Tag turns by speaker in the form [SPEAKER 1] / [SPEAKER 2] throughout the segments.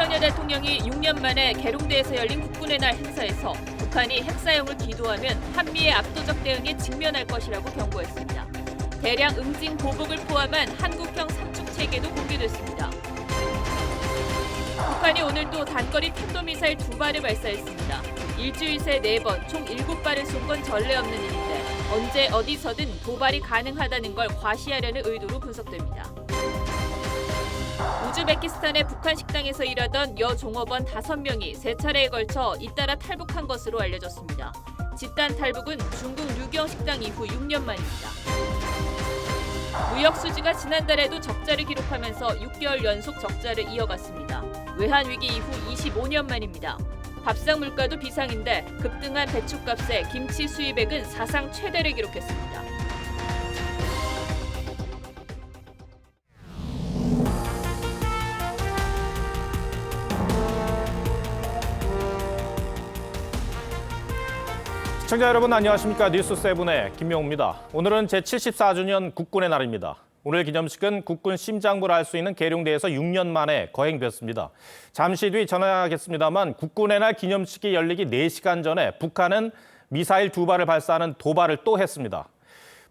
[SPEAKER 1] 윤석열 대통령이 6년 만에 계룡대에서 열린 국군의 날 행사에서 북한이 핵사용을 기도하면 한미의 압도적 대응에 직면할 것이라고 경고했습니다. 대량 응징 보복을 포함한 한국형 삼축 체계도 공개됐습니다. 북한이 오늘 또 단거리 탄도미사일 2발을 발사했습니다. 일주일 새 4번, 총 7발을 쏜 건 전례 없는 일인데 언제 어디서든 도발이 가능하다는 걸 과시하려는 의도로 분석됩니다. 우즈베키스탄의 북한 식당에서 일하던 여종업원 5명이 3차례에 걸쳐 잇따라 탈북한 것으로 알려졌습니다. 집단 탈북은 중국 류경 식당 이후 6년 만입니다. 무역 수지가 지난달에도 적자를 기록하면서 6개월 연속 적자를 이어갔습니다. 외환 위기 이후 25년 만입니다. 밥상 물가도 비상인데 급등한 배춧값에 김치 수입액은 사상 최대를 기록했습니다.
[SPEAKER 2] 시청자 여러분 안녕하십니까. 뉴스7의 김명우입니다. 오늘은 제74주년 국군의 날입니다. 오늘 기념식은 국군 심장부를 알 수 있는 계룡대에서 6년 만에 거행됐습니다. 잠시 뒤 전하겠습니다만 국군의 날 기념식이 열리기 4시간 전에 북한은 미사일 2발을 발사하는 도발을 또 했습니다.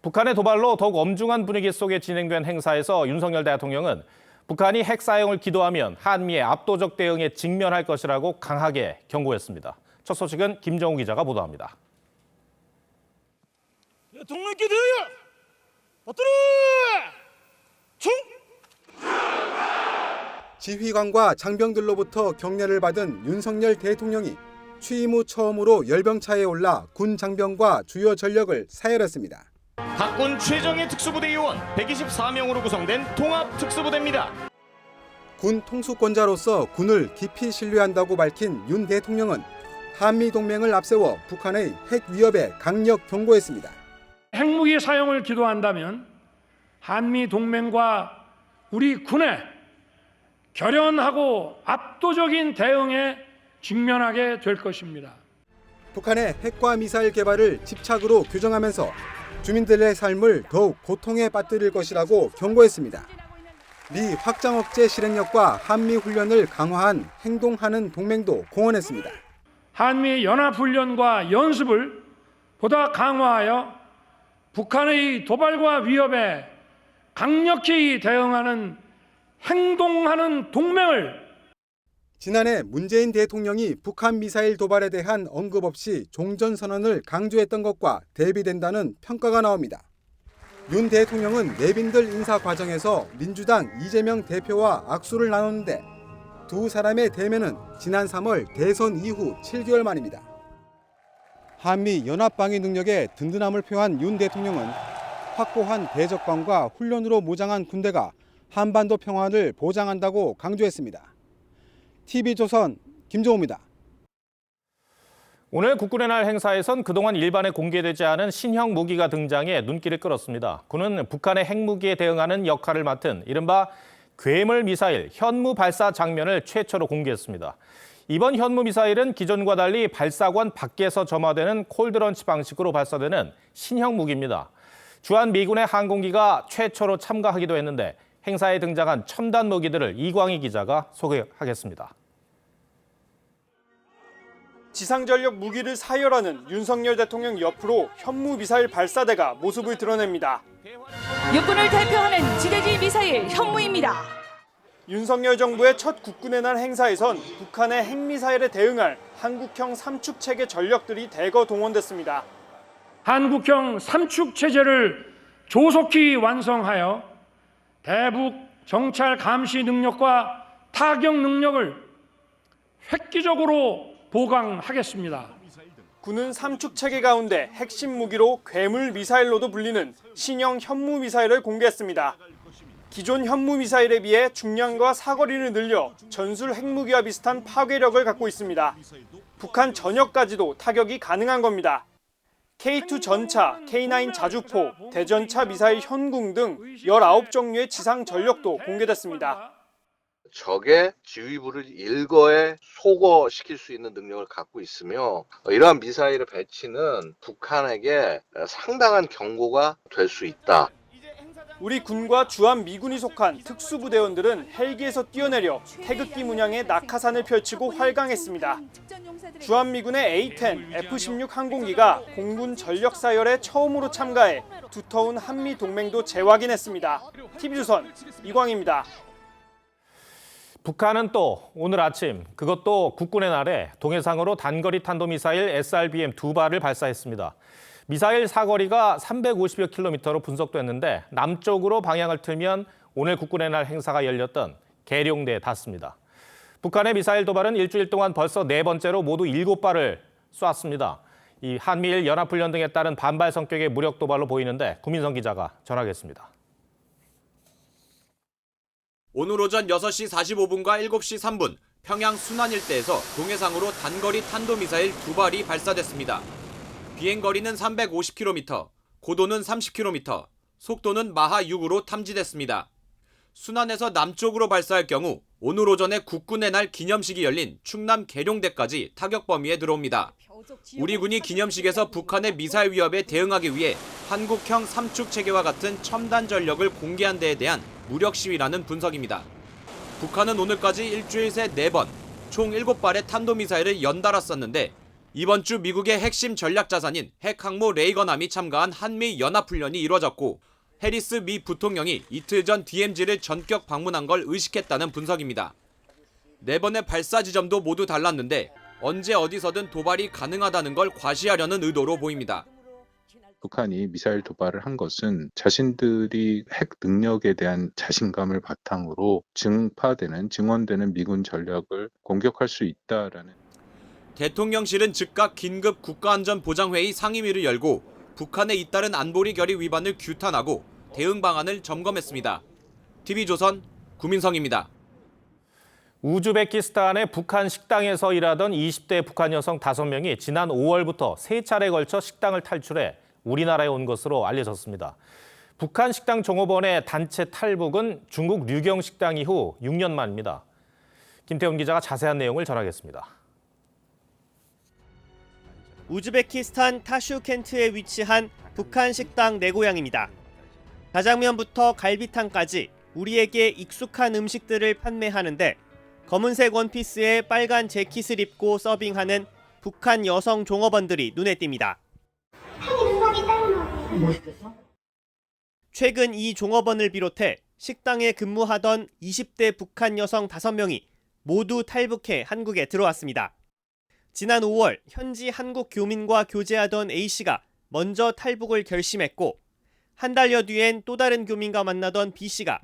[SPEAKER 2] 북한의 도발로 더욱 엄중한 분위기 속에 진행된 행사에서 윤석열 대통령은 북한이 핵 사용을 기도하면 한미의 압도적 대응에 직면할 것이라고 강하게 경고했습니다. 첫 소식은 김정우 기자가 보도합니다.
[SPEAKER 3] 대통령께 대하여 받들어 총!
[SPEAKER 4] 지휘관과 장병들로부터 격려를 받은 윤석열 대통령이 취임 후 처음으로 열병차에 올라 군 장병과 주요 전력을 사열했습니다.
[SPEAKER 5] 각군 최정예 특수부대 요원 124명으로 구성된 통합특수부대입니다.
[SPEAKER 4] 군 통수권자로서 군을 깊이 신뢰한다고 밝힌 윤 대통령은 한미 동맹을 앞세워 북한의 핵 위협에 강력 경고했습니다.
[SPEAKER 6] 핵무기 사용을 기도한다면 한미 동맹과 우리 군의 결연하고 압도적인 대응에 직면하게 될 것입니다.
[SPEAKER 4] 북한의 핵과 미사일 개발을 집착으로 규정하면서 주민들의 삶을 더욱 고통에 빠뜨릴 것이라고 경고했습니다. 미 확장 억제 실행력과 한미 훈련을 강화한 행동하는 동맹도 공언했습니다.
[SPEAKER 6] 한미 연합훈련과 연습을 보다 강화하여 북한의 도발과 위협에 강력히 대응하는 행동하는 동맹을
[SPEAKER 4] 지난해 문재인 대통령이 북한 미사일 도발에 대한 언급 없이 종전선언을 강조했던 것과 대비된다는 평가가 나옵니다. 윤 대통령은 내빈들 인사 과정에서 민주당 이재명 대표와 악수를 나눴는데 두 사람의 대면은 지난 3월 대선 이후 7개월 만입니다. 한미 연합 방위 능력의 든든함을 표한 윤 대통령은 확고한 대적관과 훈련으로 무장한 군대가 한반도 평화를 보장한다고 강조했습니다. TV조선 김종우입니다.
[SPEAKER 2] 오늘 국군의 날 행사에선 그동안 일반에 공개되지 않은 신형 무기가 등장해 눈길을 끌었습니다. 군은 북한의 핵무기에 대응하는 역할을 맡은 이른바 괴물 미사일 현무 발사 장면을 최초로 공개했습니다. 이번 현무 미사일은 기존과 달리 발사관 밖에서 점화되는 콜드런치 방식으로 발사되는 신형 무기입니다. 주한 미군의 항공기가 최초로 참가하기도 했는데 행사에 등장한 첨단 무기들을 이광희 기자가 소개하겠습니다.
[SPEAKER 3] 지상전력 무기를 사열하는 윤석열 대통령 옆으로 현무 미사일 발사대가 모습을 드러냅니다.
[SPEAKER 7] 육군을 대표하는 지대지 미사일 현무입니다.
[SPEAKER 3] 윤석열 정부의 첫 국군의 날 행사에선 북한의 핵미사일에 대응할 한국형 삼축 체계 전력들이 대거 동원됐습니다.
[SPEAKER 6] 한국형 삼축 체제를 조속히 완성하여 대북 정찰 감시 능력과 타격 능력을 획기적으로 보강하겠습니다.
[SPEAKER 3] 군은 삼축 체계 가운데 핵심 무기로 괴물 미사일로도 불리는 신형 현무 미사일을 공개했습니다. 기존 현무 미사일에 비해 중량과 사거리를 늘려 전술 핵무기와 비슷한 파괴력을 갖고 있습니다. 북한 전역까지도 타격이 가능한 겁니다. K2 전차, K9 자주포, 대전차 미사일 현궁 등 19종류의 지상 전력도 공개됐습니다.
[SPEAKER 8] 적의 지휘부를 일거에 소거시킬 수 있는 능력을 갖고 있으며 이러한 미사일의 배치는 북한에게 상당한 경고가 될 수 있다.
[SPEAKER 3] 우리 군과 주한미군이 속한 특수부대원들은 헬기에서 뛰어내려 태극기 문양의 낙하산을 펼치고 활강했습니다. 주한미군의 A-10, F-16 항공기가 공군 전력사열에 처음으로 참가해 두터운 한미 동맹도 재확인했습니다. TV조선 이광입니다.
[SPEAKER 2] 북한은 또 오늘 아침 그것도 국군의 날에 동해상으로 단거리 탄도미사일 SRBM 2발을 발사했습니다. 미사일 사거리가 350여 킬로미터로 분석됐는데 남쪽으로 방향을 틀면 오늘 국군의 날 행사가 열렸던 계룡대에 닿습니다. 북한의 미사일 도발은 일주일 동안 벌써 4번째로 모두 7발을 쐈습니다. 이 한미일 연합훈련 등에 따른 반발 성격의 무력 도발로 보이는데 구민성 기자가 전하겠습니다.
[SPEAKER 9] 오늘 오전 6시 45분과 7시 3분 평양 순안 일대에서 동해상으로 단거리 탄도미사일 2발이 발사됐습니다. 비행거리는 350km, 고도는 30km, 속도는 마하 6으로 탐지됐습니다. 순안에서 남쪽으로 발사할 경우 오늘 오전에 국군의 날 기념식이 열린 충남 계룡대까지 타격 범위에 들어옵니다. 우리 군이 기념식에서 북한의 미사일 위협에 대응하기 위해 한국형 삼축 체계와 같은 첨단 전력을 공개한 데에 대한 무력 시위라는 분석입니다. 북한은 오늘까지 일주일 새 4번, 총 7발의 탄도미사일을 연달아 쐈는데 이번 주 미국의 핵심 전략 자산인 핵항모 레이건함이 참가한 한미 연합훈련이 이뤄졌고 해리스 미 부통령이 이틀 전 DMZ를 전격 방문한 걸 의식했다는 분석입니다. 4번의 발사 지점도 모두 달랐는데 언제 어디서든 도발이 가능하다는 걸 과시하려는 의도로 보입니다.
[SPEAKER 10] 북한이 미사일 도발을 한 것은 자신들이 핵 능력에 대한 자신감을 바탕으로 증원되는 미군 전략을 공격할 수 있다라는.
[SPEAKER 9] 대통령실은 즉각 긴급 국가안전보장회의 상임위를 열고 북한에 잇따른 안보리 결의 위반을 규탄하고 대응 방안을 점검했습니다. TV조선 구민성입니다.
[SPEAKER 2] 우즈베키스탄의 북한 식당에서 일하던 20대 북한 여성 5명이 지난 5월부터 3차례에 걸쳐 식당을 탈출해 우리나라에 온 것으로 알려졌습니다. 북한 식당 종업원의 단체 탈북은 중국 류경 식당 이후 6년 만입니다. 김태훈 기자가 자세한 내용을 전하겠습니다.
[SPEAKER 11] 우즈베키스탄 타슈켄트에 위치한 북한 식당 내 고향입니다. 자장면부터 갈비탕까지 우리에게 익숙한 음식들을 판매하는데 검은색 원피스에 빨간 재킷을 입고 서빙하는 북한 여성 종업원들이 눈에 띕니다. 최근 이 종업원을 비롯해 식당에 근무하던 20대 북한 여성 5명이 모두 탈북해 한국에 들어왔습니다. 지난 5월 현지 한국 교민과 교제하던 A씨가 먼저 탈북을 결심했고 한 달여 뒤엔 또 다른 교민과 만나던 B씨가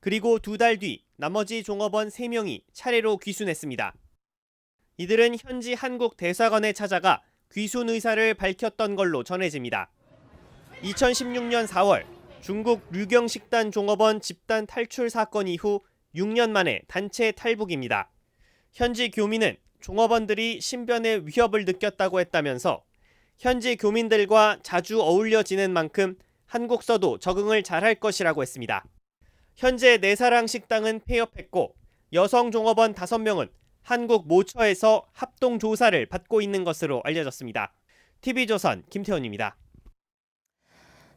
[SPEAKER 11] 그리고 2달 뒤 나머지 종업원 3명이 차례로 귀순했습니다. 이들은 현지 한국 대사관에 찾아가 귀순 의사를 밝혔던 걸로 전해집니다. 2016년 4월 중국 류경 식단 종업원 집단 탈출 사건 이후 6년 만에 단체 탈북입니다. 현지 교민은 종업원들이 신변의 위협을 느꼈다고 했다면서 현지 교민들과 자주 어울려 지낸 만큼 한국서도 적응을 잘할 것이라고 했습니다. 현재 내사랑 식당은 폐업했고 여성 종업원 5명은 한국 모처에서 합동 조사를 받고 있는 것으로 알려졌습니다. TV조선 김태훈입니다.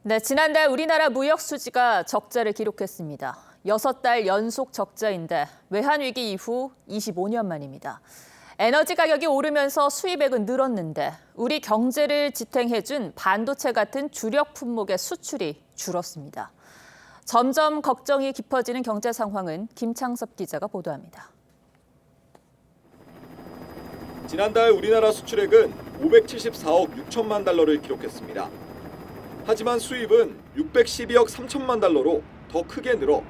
[SPEAKER 1] 네, 지난달 우리나라 무역 수지가 적자를 기록했습니다. 6달 연속 적자인데 외환위기 이후 25년 만입니다. 에너지 가격이 오르면서 수입액은 늘었는데 우리 경제를 지탱해준 반도체 같은 주력 품목의 수출이 줄었습니다. 점점 걱정이 깊어지는 경제 상황은 김창섭 기자가 보도합니다.
[SPEAKER 12] 지난달 우리나라 수출액은 574억 6천만 달러를 기록했습니다. 하지만 수입은 612억 3천만 달러로 더 크게 늘어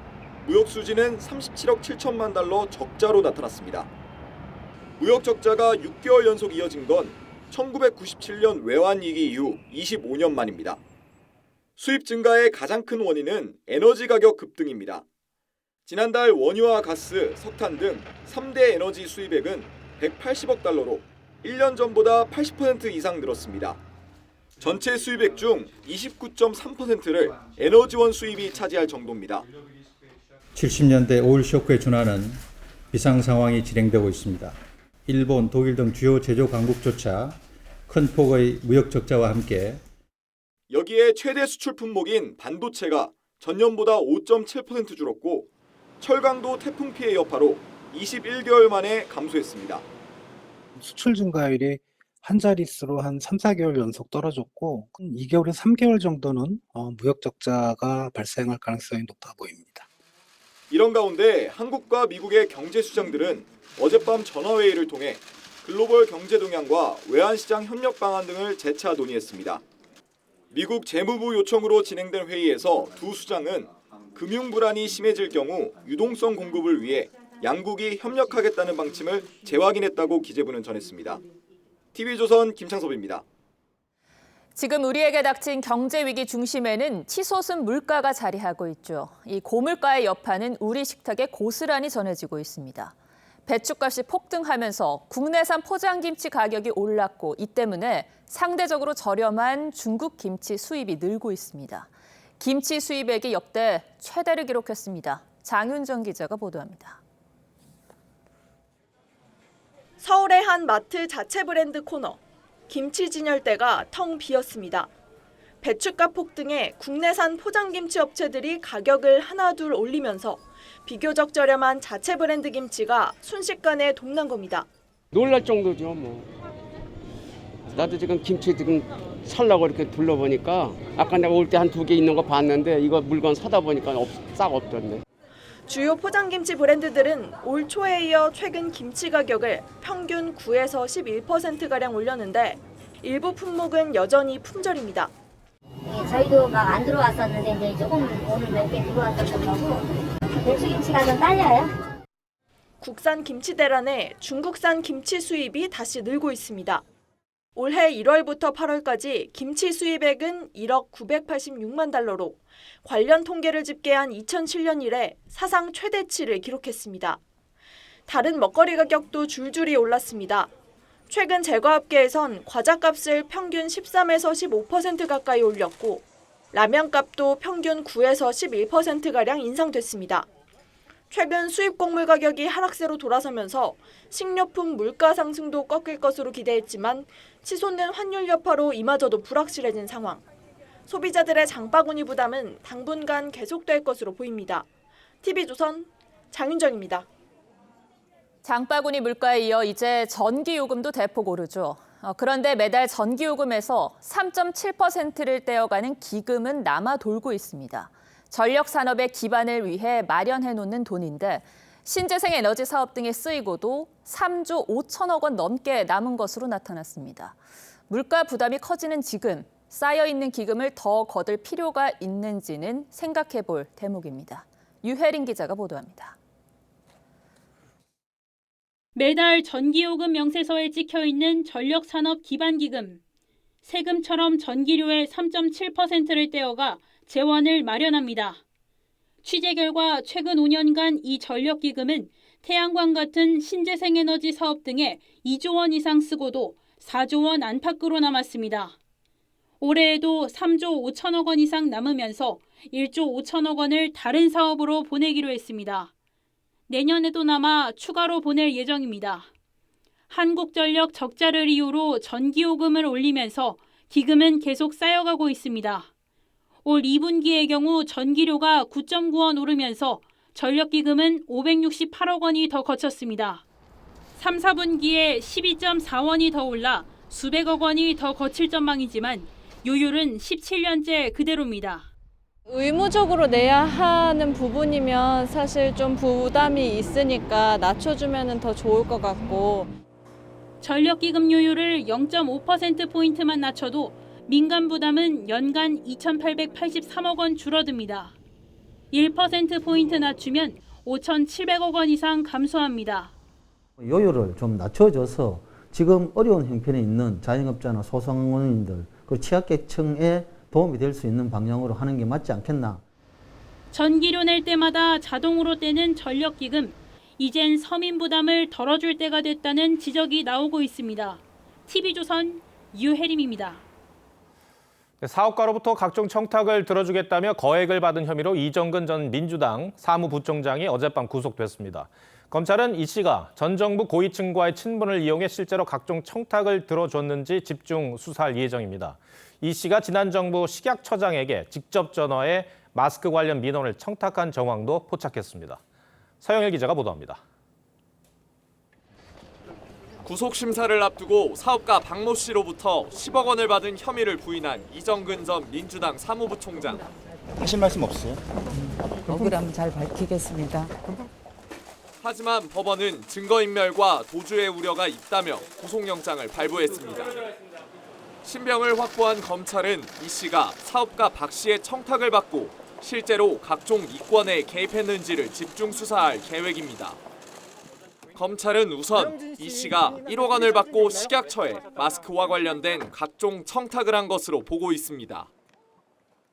[SPEAKER 12] 무역 수지는 37억 7천만 달러 적자로 나타났습니다. 무역 적자가 6개월 연속 이어진 건 1997년 외환위기 이후 25년 만입니다. 수입 증가의 가장 큰 원인은 에너지 가격 급등입니다. 지난달 원유와 가스, 석탄 등 3대 에너지 수입액은 180억 달러로 1년 전보다 80% 이상 늘었습니다. 전체 수입액 중 29.3%를 에너지원 수입이 차지할 정도입니다.
[SPEAKER 13] 70년대 오일 쇼크에 준하는 비상 상황이 진행되고 있습니다. 일본, 독일 등 주요 제조 강국조차 큰 폭의 무역 적자와 함께
[SPEAKER 12] 여기에 최대 수출 품목인 반도체가 전년보다 5.7% 줄었고 철강도 태풍 피해 여파로 21개월 만에 감소했습니다.
[SPEAKER 14] 수출 증가율이 한 자릿수로 한 3, 4개월 연속 떨어졌고 2개월에서 3개월 정도는 무역 적자가 발생할 가능성이 높아 보입니다.
[SPEAKER 12] 이런 가운데 한국과 미국의 경제 수장들은 어젯밤 전화회의를 통해 글로벌 경제 동향과 외환시장 협력 방안 등을 재차 논의했습니다. 미국 재무부 요청으로 진행된 회의에서 두 수장은 금융 불안이 심해질 경우 유동성 공급을 위해 양국이 협력하겠다는 방침을 재확인했다고 기재부는 전했습니다. TV조선 김창섭입니다.
[SPEAKER 1] 지금 우리에게 닥친 경제 위기 중심에는 치솟은 물가가 자리하고 있죠. 이 고물가의 여파는 우리 식탁에 고스란히 전해지고 있습니다. 배추값이 폭등하면서 국내산 포장김치 가격이 올랐고 이 때문에 상대적으로 저렴한 중국 김치 수입이 늘고 있습니다. 김치 수입액이 역대 최대를 기록했습니다. 장윤정 기자가 보도합니다.
[SPEAKER 15] 서울의 한 마트 자체 브랜드 코너. 김치 진열대가 텅 비었습니다. 배추값 폭등에 국내산 포장김치 업체들이 가격을 하나둘 올리면서 비교적 저렴한 자체 브랜드 김치가 순식간에 동난 겁니다.
[SPEAKER 16] 놀랄 정도죠, 뭐. 나도 지금 김치 살라고 이렇게 둘러보니까 아까 내가 올 때 한 2개 있는 거 봤는데 이거 물건 사다 보니까 싹 없던데.
[SPEAKER 15] 주요 포장김치 브랜드들은 올 초에 이어 최근 김치 가격을 평균 9에서 11%가량 올렸는데 일부 품목은 여전히 품절입니다.
[SPEAKER 17] 저희도 막 안 들어왔었는데 이제 조금 오늘 몇 개 들어왔었던 거고 배추김치가 좀 딸려요.
[SPEAKER 15] 국산 김치 대란에 중국산 김치 수입이 다시 늘고 있습니다. 올해 1월부터 8월까지 김치 수입액은 1억 986만 달러로 관련 통계를 집계한 2007년 이래 사상 최대치를 기록했습니다. 다른 먹거리 가격도 줄줄이 올랐습니다. 최근 제과업계에선 과자값을 평균 13에서 15% 가까이 올렸고 라면값도 평균 9에서 11%가량 인상됐습니다. 최근 수입 곡물 가격이 하락세로 돌아서면서 식료품 물가 상승도 꺾일 것으로 기대했지만 치솟는 환율 여파로 이마저도 불확실해진 상황. 소비자들의 장바구니 부담은 당분간 계속될 것으로 보입니다. TV조선 장윤정입니다.
[SPEAKER 1] 장바구니 물가에 이어 이제 전기요금도 대폭 오르죠. 그런데 매달 전기요금에서 3.7%를 떼어가는 기금은 남아 돌고 있습니다. 전력 산업의 기반을 위해 마련해 놓는 돈인데 신재생 에너지 사업 등에 쓰이고도 3조 5천억 원 넘게 남은 것으로 나타났습니다. 물가 부담이 커지는 지금 쌓여있는 기금을 더 거둘 필요가 있는지는 생각해 볼 대목입니다. 유혜린 기자가 보도합니다.
[SPEAKER 18] 매달 전기요금 명세서에 찍혀있는 전력산업 기반기금. 세금처럼 전기료의 3.7%를 떼어가 재원을 마련합니다. 취재 결과 최근 5년간 이 전력기금은 태양광 같은 신재생에너지 사업 등에 2조 원 이상 쓰고도 4조 원 안팎으로 남았습니다. 올해에도 3조 5천억 원 이상 남으면서 1조 5천억 원을 다른 사업으로 보내기로 했습니다. 내년에도 남아 추가로 보낼 예정입니다. 한국전력 적자를 이유로 전기요금을 올리면서 기금은 계속 쌓여가고 있습니다. 올 2분기의 경우 전기료가 9.9원 오르면서 전력기금은 568억 원이 더 거쳤습니다. 3, 4분기에 12.4원이 더 올라 수백억 원이 더 거칠 전망이지만 요율은 17년째 그대로입니다.
[SPEAKER 19] 의무적으로 내야 하는 부분이면 사실 좀 부담이 있으니까 낮춰주면 더 좋을 것 같고.
[SPEAKER 18] 전력기금 요율을 0.5%포인트만 낮춰도 민간 부담은 연간 2,883억 원 줄어듭니다. 1%포인트 낮추면 5,700억 원 이상 감소합니다.
[SPEAKER 20] 요율을 좀 낮춰줘서 지금 어려운 형편에 있는 자영업자나 소상공인들, 그 취약계층에 도움이 될 수 있는 방향으로 하는 게 맞지 않겠나.
[SPEAKER 18] 전기료 낼 때마다 자동으로 떼는 전력기금. 이젠 서민 부담을 덜어줄 때가 됐다는 지적이 나오고 있습니다. TV조선 유혜림입니다.
[SPEAKER 2] 사업가로부터 각종 청탁을 들어주겠다며 거액을 받은 혐의로 이정근 전 민주당 사무부총장이 어젯밤 구속됐습니다. 검찰은 이 씨가 전 정부 고위층과의 친분을 이용해 실제로 각종 청탁을 들어줬는지 집중 수사할 예정입니다. 이 씨가 지난 정부 식약처장에게 직접 전화해 마스크 관련 민원을 청탁한 정황도 포착했습니다. 서영일 기자가 보도합니다.
[SPEAKER 3] 구속 심사를 앞두고 사업가 박모 씨로부터 10억 원을 받은 혐의를 부인한 이정근 전 민주당 사무부총장.
[SPEAKER 21] 하실 말씀 없어요?
[SPEAKER 22] 억울하면 잘 밝히겠습니다.
[SPEAKER 3] 하지만 법원은 증거인멸과 도주의 우려가 있다며 구속영장을 발부했습니다. 신병을 확보한 검찰은 이 씨가 사업가 박 씨의 청탁을 받고 실제로 각종 이권에 개입했는지를 집중 수사할 계획입니다. 검찰은 우선 이 씨가 1억 원을 받고 식약처에 마스크와 관련된 각종 청탁을 한 것으로 보고 있습니다.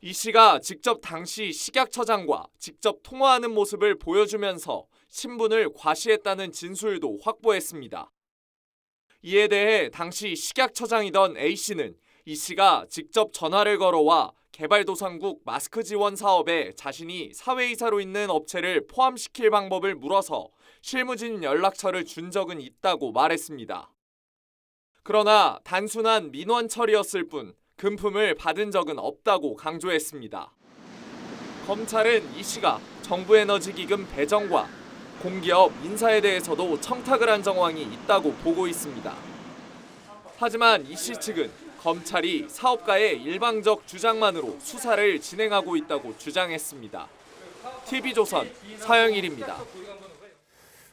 [SPEAKER 3] 이 씨가 직접 당시 식약처장과 직접 통화하는 모습을 보여주면서 신분을 과시했다는 진술도 확보했습니다. 이에 대해 당시 식약처장이던 A 씨는 이 씨가 직접 전화를 걸어와 개발도상국 마스크 지원 사업에 자신이 사회이사로 있는 업체를 포함시킬 방법을 물어서 실무진 연락처를 준 적은 있다고 말했습니다. 그러나 단순한 민원 처리였을 뿐 금품을 받은 적은 없다고 강조했습니다. 검찰은 이 씨가 정부에너지기금 배정과 공기업 인사에 대해서도 청탁을 한 정황이 있다고 보고 있습니다. 하지만 이 씨 측은 검찰이 사업가의 일방적 주장만으로 수사를 진행하고 있다고 주장했습니다. TV조선 서영일입니다.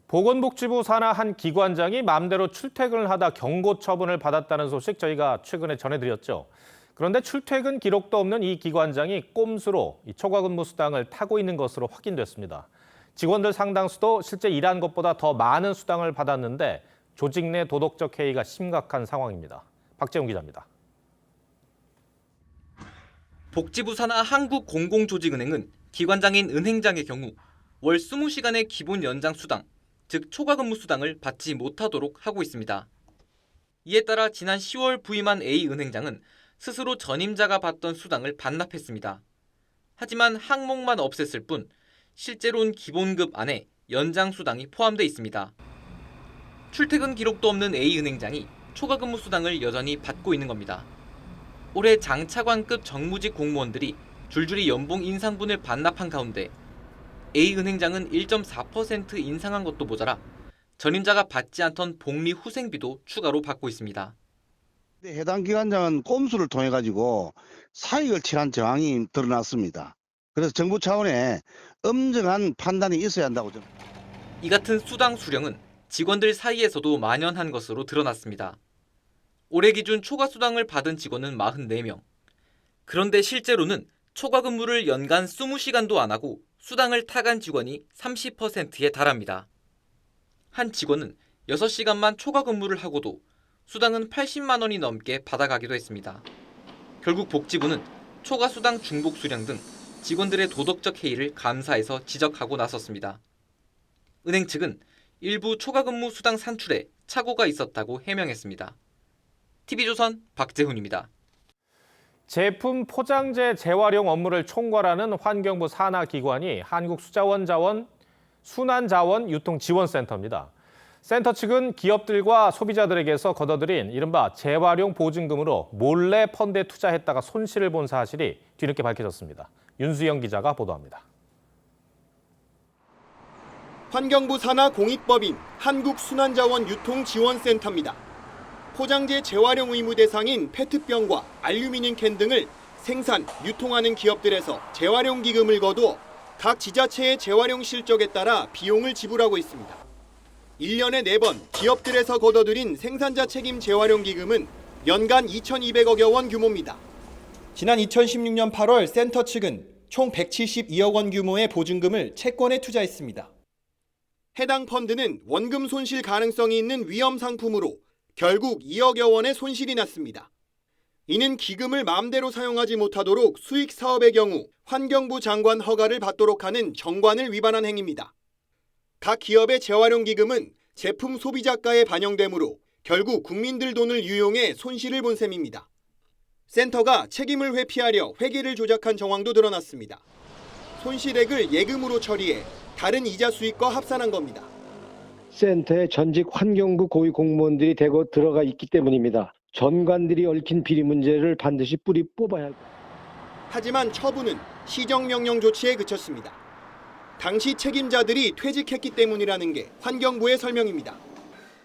[SPEAKER 2] 보건복지부 산하 한 기관장이 마음대로 출퇴근을 하다 경고 처분을 받았다는 소식 저희가 최근에 전해드렸죠. 그런데 출퇴근 기록도 없는 이 기관장이 꼼수로 초과근무 수당을 타고 있는 것으로 확인됐습니다. 직원들 상당수도 실제 일한 것보다 더 많은 수당을 받았는데 조직 내 도덕적 해이가 심각한 상황입니다. 박재훈 기자입니다.
[SPEAKER 23] 복지부 산하 한국공공조직은행은 기관장인 은행장의 경우 월 20시간의 기본 연장 수당, 즉 초과근무 수당을 받지 못하도록 하고 있습니다. 이에 따라 지난 10월 부임한 A 은행장은 스스로 전임자가 받던 수당을 반납했습니다. 하지만 항목만 없앴을 뿐 실제로는 기본급 안에 연장 수당이 포함돼 있습니다. 출퇴근 기록도 없는 A 은행장이 초과근무 수당을 여전히 받고 있는 겁니다. 올해 장차관급 정무직 공무원들이 줄줄이 연봉 인상분을 반납한 가운데 A 은행장은 1.4% 인상한 것도 모자라 전임자가 받지 않던 복리 후생비도 추가로 받고 있습니다.
[SPEAKER 24] 해당 기관장은 꼼수를 통해 가지고 사익을 취한 정황이 드러났습니다. 그래서 정부 차원에 엄정한 판단이 있어야 한다고 저는.
[SPEAKER 23] 이 같은 수당 수령은 직원들 사이에서도 만연한 것으로 드러났습니다. 올해 기준 초과 수당을 받은 직원은 44명. 그런데 실제로는 초과 근무를 연간 20시간도 안 하고 수당을 타간 직원이 30%에 달합니다. 한 직원은 6시간만 초과 근무를 하고도 수당은 80만 원이 넘게 받아가기도 했습니다. 결국 복지부는 초과 수당 중복 수령 등 직원들의 도덕적 해이를 감사해서 지적하고 나섰습니다. 은행 측은 일부 초과 근무 수당 산출에 착오가 있었다고 해명했습니다. TV조선 박재훈입니다.
[SPEAKER 2] 제품 포장재 재활용 업무를 총괄하는 환경부 산하 기관이 한국수자원자원 순환자원 유통지원센터입니다. 센터 측은 기업들과 소비자들에게서 걷어들인 이른바 재활용 보증금으로 몰래 펀드에 투자했다가 손실을 본 사실이 뒤늦게 밝혀졌습니다. 윤수영 기자가 보도합니다.
[SPEAKER 3] 환경부 산하 공익법인 한국순환자원유통지원센터입니다. 포장재 재활용 의무 대상인 페트병과 알루미늄 캔 등을 생산, 유통하는 기업들에서 재활용 기금을 거두어 각 지자체의 재활용 실적에 따라 비용을 지불하고 있습니다. 1년에 4번 기업들에서 거둬들인 생산자 책임 재활용 기금은 연간 2,200억여 원 규모입니다. 지난 2016년 8월 센터 측은 총 172억 원 규모의 보증금을 채권에 투자했습니다. 해당 펀드는 원금 손실 가능성이 있는 위험 상품으로 결국 2억여 원의 손실이 났습니다. 이는 기금을 마음대로 사용하지 못하도록 수익 사업의 경우 환경부 장관 허가를 받도록 하는 정관을 위반한 행위입니다. 각 기업의 재활용 기금은 제품 소비자가에 반영되므로 결국 국민들 돈을 유용해 손실을 본 셈입니다. 센터가 책임을 회피하려 회계를 조작한 정황도 드러났습니다. 손실액을 예금으로 처리해 다른 이자 수익과 합산한 겁니다.
[SPEAKER 25] 센터에 전직 환경부 고위 공무원들이 대거 들어가 있기 때문입니다. 전관들이 얽힌 비리 문제를 반드시 뿌리 뽑아야 합니다.
[SPEAKER 4] 하지만 처분은 시정명령 조치에 그쳤습니다. 당시 책임자들이 퇴직했기 때문이라는 게 환경부의 설명입니다.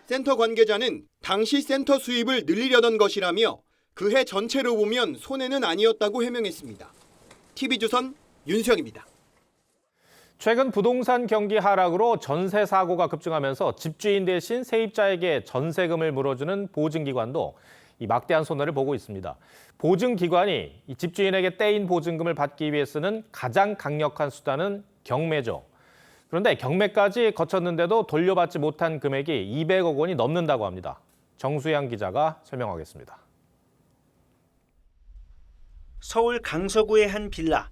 [SPEAKER 4] 센터 관계자는 당시 센터 수입을 늘리려던 것이라며 그해 전체로 보면 손해는 아니었다고 해명했습니다. TV조선 윤수영입니다.
[SPEAKER 2] 최근 부동산 경기 하락으로 전세 사고가 급증하면서 집주인 대신 세입자에게 전세금을 물어주는 보증기관도 이 막대한 손해를 보고 있습니다. 보증기관이 이 집주인에게 떼인 보증금을 받기 위해 쓰는 가장 강력한 수단은 경매죠. 그런데 경매까지 거쳤는데도 돌려받지 못한 금액이 200억 원이 넘는다고 합니다. 정수양 기자가 설명하겠습니다.
[SPEAKER 5] 서울 강서구의 한 빌라.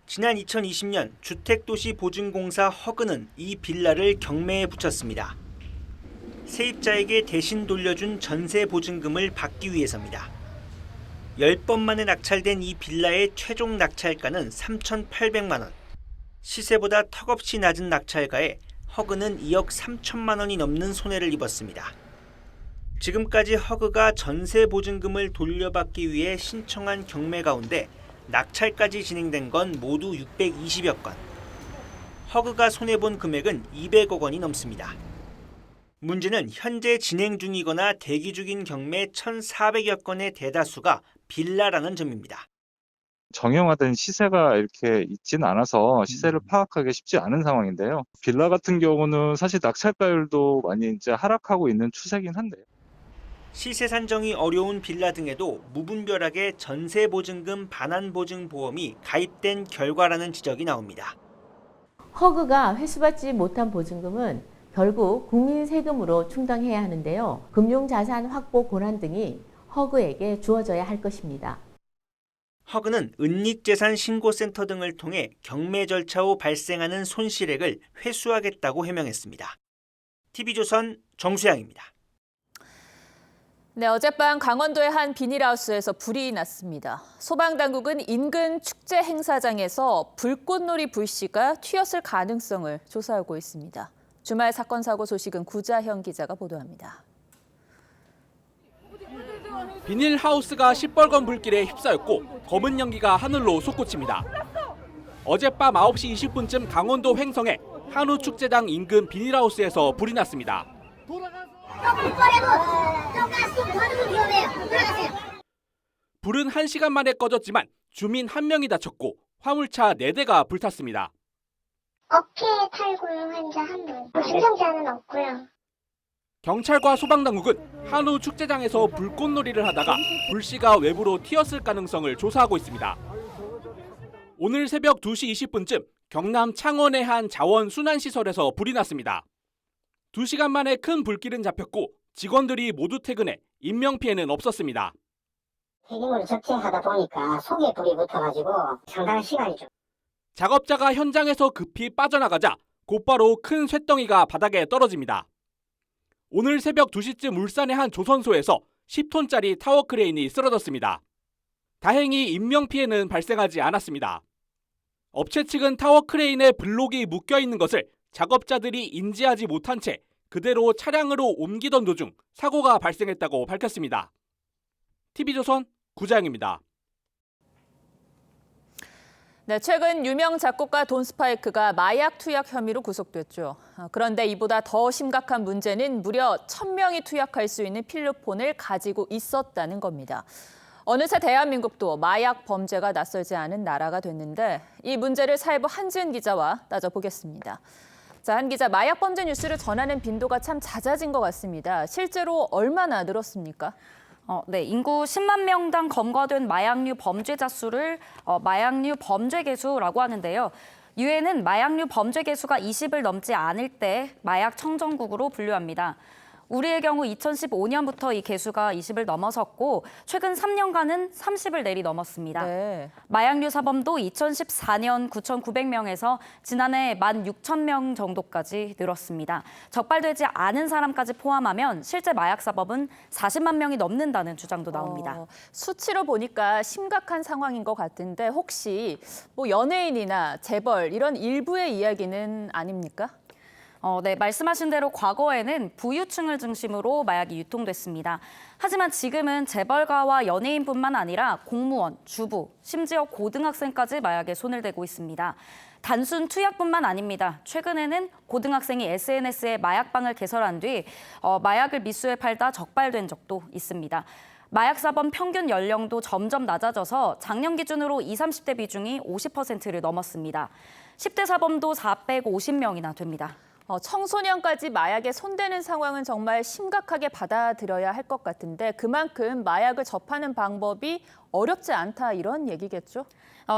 [SPEAKER 5] 지난 2020년 주택도시보증공사 허그는 이 빌라를 경매에 붙였습니다. 세입자에게 대신 돌려준 전세 보증금을 받기 위해서입니다. 10번 만에 낙찰된 이 빌라의 최종 낙찰가는 3,800만 원. 시세보다 턱없이 낮은 낙찰가에 허그는 2억 3천만 원이 넘는 손해를 입었습니다. 지금까지 허그가 전세 보증금을 돌려받기 위해 신청한 경매 가운데 낙찰까지 진행된 건 모두 620여 건. 허그가 손해본 금액은 200억 원이 넘습니다. 문제는 현재 진행 중이거나 대기 중인 경매 1,400여 건의 대다수가 빌라라는 점입니다.
[SPEAKER 6] 정형화된 시세가 이렇게 있지는 않아서 시세를 파악하기 쉽지 않은 상황인데요. 빌라 같은 경우는 사실 낙찰가율도 많이 이제 하락하고 있는 추세긴 한데요.
[SPEAKER 5] 시세 산정이 어려운 빌라 등에도 무분별하게 전세 보증금 반환 보증 보험이 가입된 결과라는 지적이 나옵니다.
[SPEAKER 7] 허그가 회수받지 못한 보증금은 결국 국민 세금으로 충당해야 하는데요. 금융자산 확보 권한 등이 허그에게 주어져야 할 것입니다.
[SPEAKER 5] 허그는 은닉재산신고센터 등을 통해 경매 절차 후 발생하는 손실액을 회수하겠다고 해명했습니다. TV조선 정수양입니다.
[SPEAKER 1] 네, 어젯밤 강원도의 한 비닐하우스에서 불이 났습니다. 소방당국은 인근 축제 행사장에서 불꽃놀이 불씨가 튀었을 가능성을 조사하고 있습니다. 주말 사건 사고 소식은 구자현 기자가 보도합니다.
[SPEAKER 21] 비닐하우스가 시뻘건 불길에 휩싸였고 검은 연기가 하늘로 솟구칩니다. 어젯밤 9시 20분쯤 강원도 횡성의 한우 축제장 인근 비닐하우스에서 불이 났습니다. 불은 1시간 만에 꺼졌지만 주민 1명이 다쳤고 화물차 4대가 불탔습니다.
[SPEAKER 17] 어깨 탈골 환자 1분, 중상자는 없고요.
[SPEAKER 21] 경찰과 소방당국은 한우 축제장에서 불꽃놀이를 하다가 불씨가 외부로 튀었을 가능성을 조사하고 있습니다. 오늘 새벽 2시 20분쯤 경남 창원의 한 자원순환시설에서 불이 났습니다. 2시간 만에 큰 불길은 잡혔고 직원들이 모두 퇴근해 인명피해는 없었습니다.
[SPEAKER 17] 폐기물을 적재하다 보니까 속에 불이 붙어가지고 상당한 시간이 좀.
[SPEAKER 21] 작업자가 현장에서 급히 빠져나가자 곧바로 큰 쇳덩이가 바닥에 떨어집니다. 오늘 새벽 2시쯤 울산의 한 조선소에서 10톤짜리 타워 크레인이 쓰러졌습니다. 다행히 인명피해는 발생하지 않았습니다. 업체 측은 타워 크레인에 블록이 묶여있는 것을 작업자들이 인지하지 못한 채 그대로 차량으로 옮기던 도중 사고가 발생했다고 밝혔습니다. TV조선 구자영입니다.
[SPEAKER 1] 네, 최근 유명 작곡가 돈 스파이크가 마약 투약 혐의로 구속됐죠. 그런데 이보다 더 심각한 문제는 무려 1,000명이 투약할 수 있는 필로폰을 가지고 있었다는 겁니다. 어느새 대한민국도 마약 범죄가 낯설지 않은 나라가 됐는데 이 문제를 사회부 한지은 기자와 따져보겠습니다. 자, 한 기자, 마약 범죄 뉴스를 전하는 빈도가 참 잦아진 것 같습니다. 실제로 얼마나 늘었습니까?
[SPEAKER 26] 네, 인구 10만 명당 검거된 마약류 범죄자 수를 마약류 범죄 개수라고 하는데요. 유엔은 마약류 범죄 개수가 20을 넘지 않을 때 마약 청정국으로 분류합니다. 우리의 경우 2015년부터 이 개수가 20을 넘어섰고 최근 3년간은 30을 내리넘었습니다.
[SPEAKER 1] 네.
[SPEAKER 26] 마약류 사범도 2014년 9,900명에서 지난해 16,000명 정도까지 늘었습니다. 적발되지 않은 사람까지 포함하면 실제 마약 사범은 40만 명이 넘는다는 주장도 나옵니다.
[SPEAKER 1] 수치로 보니까 심각한 상황인 것 같은데 혹시 뭐 연예인이나 재벌 이런 일부의 이야기는 아닙니까?
[SPEAKER 26] 네, 말씀하신 대로 과거에는 부유층을 중심으로 마약이 유통됐습니다. 하지만 지금은 재벌가와 연예인뿐만 아니라 공무원, 주부, 심지어 고등학생까지 마약에 손을 대고 있습니다. 단순 투약뿐만 아닙니다. 최근에는 고등학생이 SNS에 마약방을 개설한 뒤 마약을 미수에 팔다 적발된 적도 있습니다. 마약사범 평균 연령도 점점 낮아져서 작년 기준으로 20, 30대 비중이 50%를 넘었습니다. 10대 사범도 450명이나 됩니다.
[SPEAKER 1] 청소년까지 마약에 손대는 상황은 정말 심각하게 받아들여야 할 것 같은데 그만큼 마약을 접하는 방법이 어렵지 않다 이런 얘기겠죠?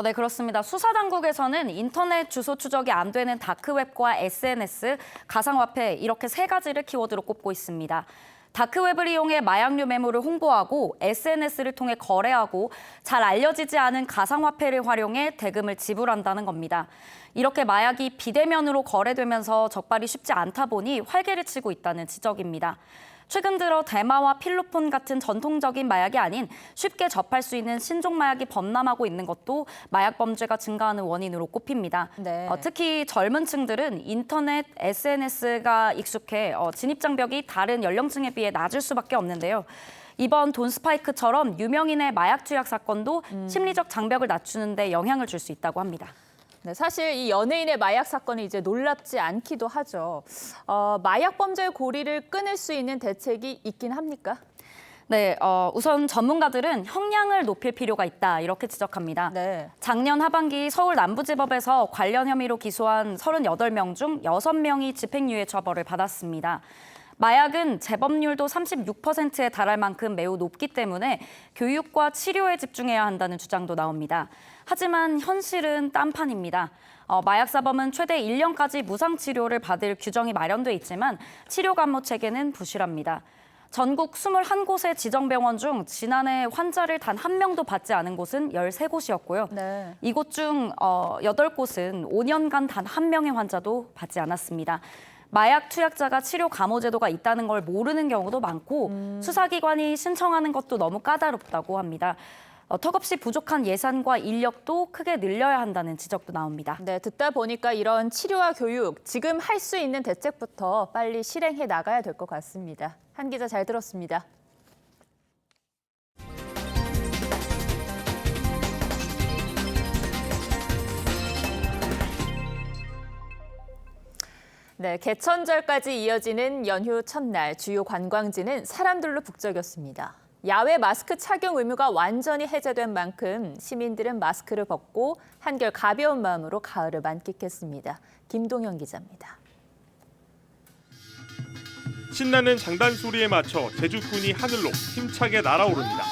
[SPEAKER 26] 네, 그렇습니다. 수사당국에서는 인터넷 주소 추적이 안 되는 다크웹과 SNS, 가상화폐 이렇게 세 가지를 키워드로 꼽고 있습니다. 다크웹을 이용해 마약류 매물을 홍보하고 SNS를 통해 거래하고 잘 알려지지 않은 가상화폐를 활용해 대금을 지불한다는 겁니다. 이렇게 마약이 비대면으로 거래되면서 적발이 쉽지 않다 보니 활개를 치고 있다는 지적입니다. 최근 들어 대마와 필로폰 같은 전통적인 마약이 아닌 쉽게 접할 수 있는 신종 마약이 범람하고 있는 것도 마약 범죄가 증가하는 원인으로 꼽힙니다.
[SPEAKER 1] 네.
[SPEAKER 26] 특히 젊은 층들은 인터넷, SNS가 익숙해 진입 장벽이 다른 연령층에 비해 낮을 수밖에 없는데요. 이번 돈 스파이크처럼 유명인의 마약 투약 사건도 심리적 장벽을 낮추는 데 영향을 줄 수 있다고 합니다.
[SPEAKER 1] 네, 사실 이 연예인의 마약 사건이 이제 놀랍지 않기도 하죠. 마약 범죄의 고리를 끊을 수 있는 대책이 있긴 합니까?
[SPEAKER 26] 네, 우선 전문가들은 형량을 높일 필요가 있다 이렇게 지적합니다.
[SPEAKER 1] 네.
[SPEAKER 26] 작년 하반기 서울 남부지법에서 관련 혐의로 기소한 38명 중 6명이 집행유예 처벌을 받았습니다. 마약은 재범률도 36%에 달할 만큼 매우 높기 때문에 교육과 치료에 집중해야 한다는 주장도 나옵니다. 하지만 현실은 딴판입니다. 마약사범은 최대 1년까지 무상치료를 받을 규정이 마련돼 있지만 치료 감호 체계는 부실합니다. 전국 21곳의 지정병원 중 지난해 환자를 단 한 명도 받지 않은 곳은 13곳이었고요.
[SPEAKER 1] 네.
[SPEAKER 26] 이곳 중 8곳은 5년간 단 한 명의 환자도 받지 않았습니다. 마약 투약자가 치료 감호 제도가 있다는 걸 모르는 경우도 많고 수사기관이 신청하는 것도 너무 까다롭다고 합니다. 턱없이 부족한 예산과 인력도 크게 늘려야 한다는 지적도 나옵니다.
[SPEAKER 1] 네, 듣다 보니까 이런 치료와 교육, 지금 할 수 있는 대책부터 빨리 실행해 나가야 될 것 같습니다. 한 기자 잘 들었습니다. 네, 개천절까지 이어지는 연휴 첫날 주요 관광지는 사람들로 북적였습니다. 야외 마스크 착용 의무가 완전히 해제된 만큼 시민들은 마스크를 벗고 한결 가벼운 마음으로 가을을 만끽했습니다. 김동현 기자입니다.
[SPEAKER 8] 신나는 장단 소리에 맞춰 제주꾼이 하늘로 힘차게 날아오릅니다.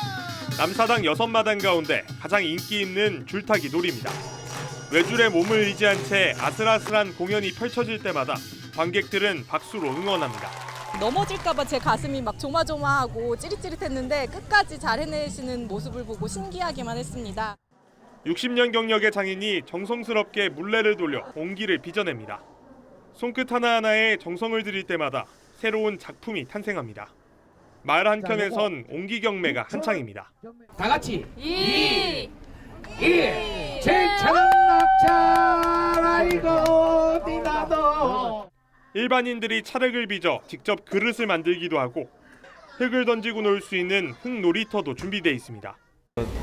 [SPEAKER 8] 남사당 6마당 가운데 가장 인기 있는 줄타기 놀이입니다. 외줄에 몸을 의지한 채 아슬아슬한 공연이 펼쳐질 때마다 관객들은 박수로 응원합니다.
[SPEAKER 9] 넘어질까 봐 제 가슴이 막 조마조마하고 찌릿찌릿했는데 끝까지 잘 해내시는 모습을 보고 신기하기만 했습니다.
[SPEAKER 8] 60년 경력의 장인이 정성스럽게 물레를 돌려 온기를 빚어냅니다. 손끝 하나하나에 정성을 들일 때마다 새로운 작품이 탄생합니다. 마을 한켠에선 온기 경매가 한창입니다.
[SPEAKER 10] 다 같이
[SPEAKER 9] 2,
[SPEAKER 10] 1 제철은 낙차 아이고 니나도
[SPEAKER 8] 일반인들이 차력을 빚어 직접 그릇을 만들기도 하고 흙을 던지고 놀 수 있는 흙놀이터도 준비돼 있습니다.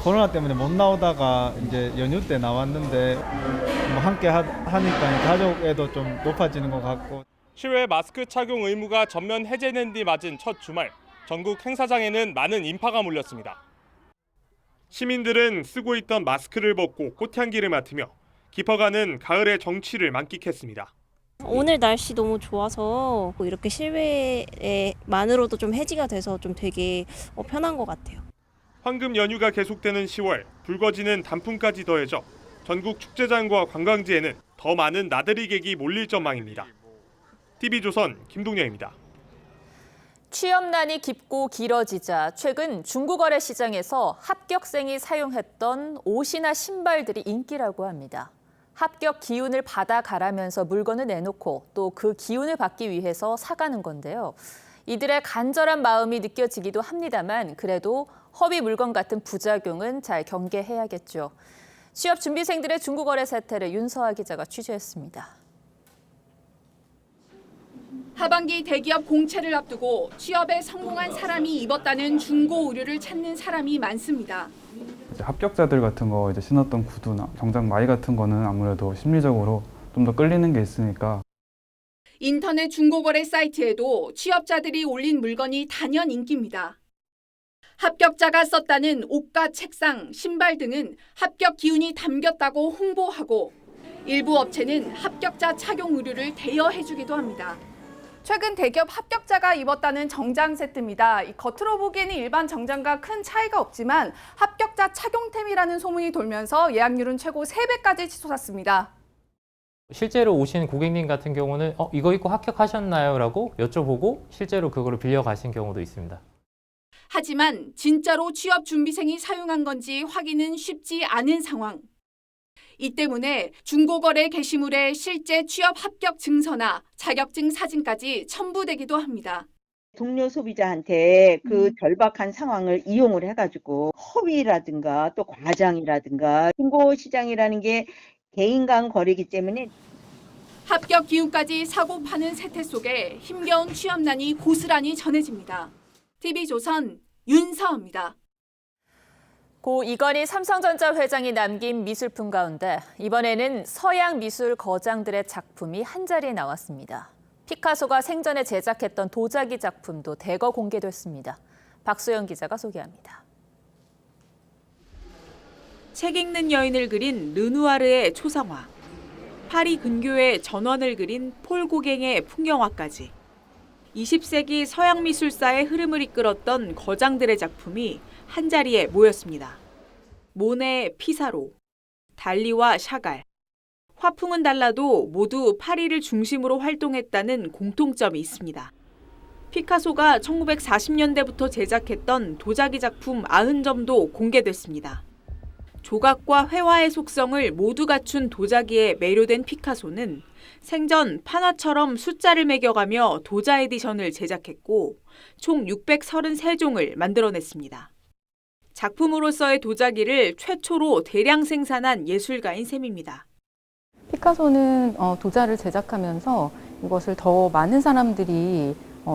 [SPEAKER 11] 코로나 때문에 못 나오다가 이제 연휴 때 나왔는데 함께 하니까 가족애도 좀 높아지는 것 같고.
[SPEAKER 8] 실외 마스크 착용 의무가 전면 해제된 뒤 맞은 첫 주말, 전국 행사장에는 많은 인파가 몰렸습니다. 시민들은 쓰고 있던 마스크를 벗고 꽃향기를 맡으며 깊어가는 가을의 정취를 만끽했습니다.
[SPEAKER 13] 오늘 날씨 너무 좋아서 이렇게 실외만으로도 좀 해지가 돼서 좀 되게 편한 것 같아요.
[SPEAKER 8] 황금 연휴가 계속되는 10월, 불거지는 단풍까지 더해져 전국 축제장과 관광지에는 더 많은 나들이객이 몰릴 전망입니다. TV조선 김동현입니다.
[SPEAKER 1] 취업난이 깊고 길어지자 최근 중고거래 시장에서 합격생이 사용했던 옷이나 신발들이 인기라고 합니다. 합격 기운을 받아가라면서 물건을 내놓고 또 그 기운을 받기 위해서 사가는 건데요. 이들의 간절한 마음이 느껴지기도 합니다만 그래도 허위 물건 같은 부작용은 잘 경계해야겠죠. 취업 준비생들의 중고거래 세태를 윤서아 기자가 취재했습니다.
[SPEAKER 12] 하반기 대기업 공채를 앞두고 취업에 성공한 사람이 입었다는 중고 의류를 찾는 사람이 많습니다.
[SPEAKER 14] 이제 합격자들 같은 거 이제 신었던 구두나 정장 마이 같은 거는 아무래도 심리적으로 좀 더 끌리는 게 있으니까.
[SPEAKER 12] 인터넷 중고거래 사이트에도 취업자들이 올린 물건이 단연 인기입니다. 합격자가 썼다는 옷과 책상, 신발 등은 합격 기운이 담겼다고 홍보하고 일부 업체는 합격자 착용 의류를 대여해주기도 합니다. 최근 대기업 합격자가 입었다는 정장 세트입니다. 겉으로 보기에는 일반 정장과 큰 차이가 없지만 합격자 착용템이라는 소문이 돌면서 예약률은 최고 3배까지 치솟았습니다.
[SPEAKER 15] 실제로 오신 고객님 같은 경우는 이거 입고 합격하셨나요? 라고 여쭤보고 실제로 그거를 빌려 가신 경우도 있습니다.
[SPEAKER 12] 하지만 진짜로 취업 준비생이 사용한 건지 확인은 쉽지 않은 상황. 이 때문에 중고거래 게시물에 실제 취업 합격 증서나 자격증 사진까지 첨부되기도 합니다.
[SPEAKER 16] 동료 소비자한테 그 절박한 상황을 이용을 해가지고 허위라든가 또 과장이라든가 중고시장이라는 게 개인 간 거래이기 때문에
[SPEAKER 12] 합격 기운까지 사고 파는 세태 속에 힘겨운 취업난이 고스란히 전해집니다. TV조선 윤서입니다.
[SPEAKER 1] 고 이건희 삼성전자 회장이 남긴 미술품 가운데 이번에는 서양 미술 거장들의 작품이 한자리에 나왔습니다. 피카소가 생전에 제작했던 도자기 작품도 대거 공개됐습니다. 박소영 기자가 소개합니다. 책 읽는 여인을 그린 르누아르의 초상화, 파리 근교의 전원을 그린 폴 고갱의 풍경화까지 20세기 서양 미술사의 흐름을 이끌었던 거장들의 작품이 한자리에 모였습니다. 모네, 피사로, 달리와 샤갈. 화풍은 달라도 모두 파리를 중심으로 활동했다는 공통점이 있습니다. 피카소가 1940년대부터 제작했던 도자기 작품 90점도 공개됐습니다. 조각과 회화의 속성을 모두 갖춘 도자기에 매료된 피카소는 생전 판화처럼 숫자를 매겨가며 도자 에디션을 제작했고 총 633종을 만들어냈습니다. 작품으로서의 도자기를 최초로 대량 생산한 예술가인 셈입니다.
[SPEAKER 19] 피카소는 도자를 제작하면서 이것을 더 많은 사람들이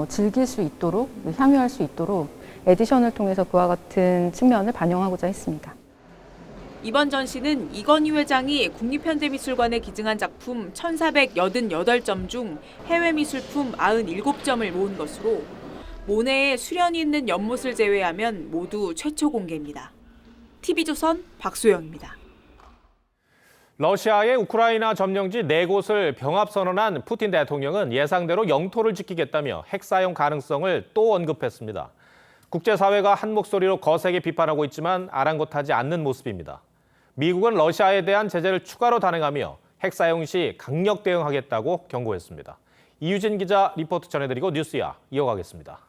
[SPEAKER 19] 즐길 수 있도록, 향유할 수 있도록 에디션을 통해서 그와 같은 측면을 반영하고자 했습니다.
[SPEAKER 1] 이번 전시는 이건희 회장이 국립현대미술관에 기증한 작품 1,488점 중 해외 미술품 97점을 모은 것으로 모네의 수련이 있는 연못을 제외하면 모두 최초 공개입니다. TV조선 박소영입니다.
[SPEAKER 2] 러시아의 우크라이나 점령지 4곳을 병합선언한 푸틴 대통령은 예상대로 영토를 지키겠다며 핵 사용 가능성을 또 언급했습니다. 국제사회가 한 목소리로 거세게 비판하고 있지만 아랑곳하지 않는 모습입니다. 미국은 러시아에 대한 제재를 추가로 단행하며 핵 사용 시 강력 대응하겠다고 경고했습니다. 이유진 기자 리포트 전해드리고 뉴스야 이어가겠습니다.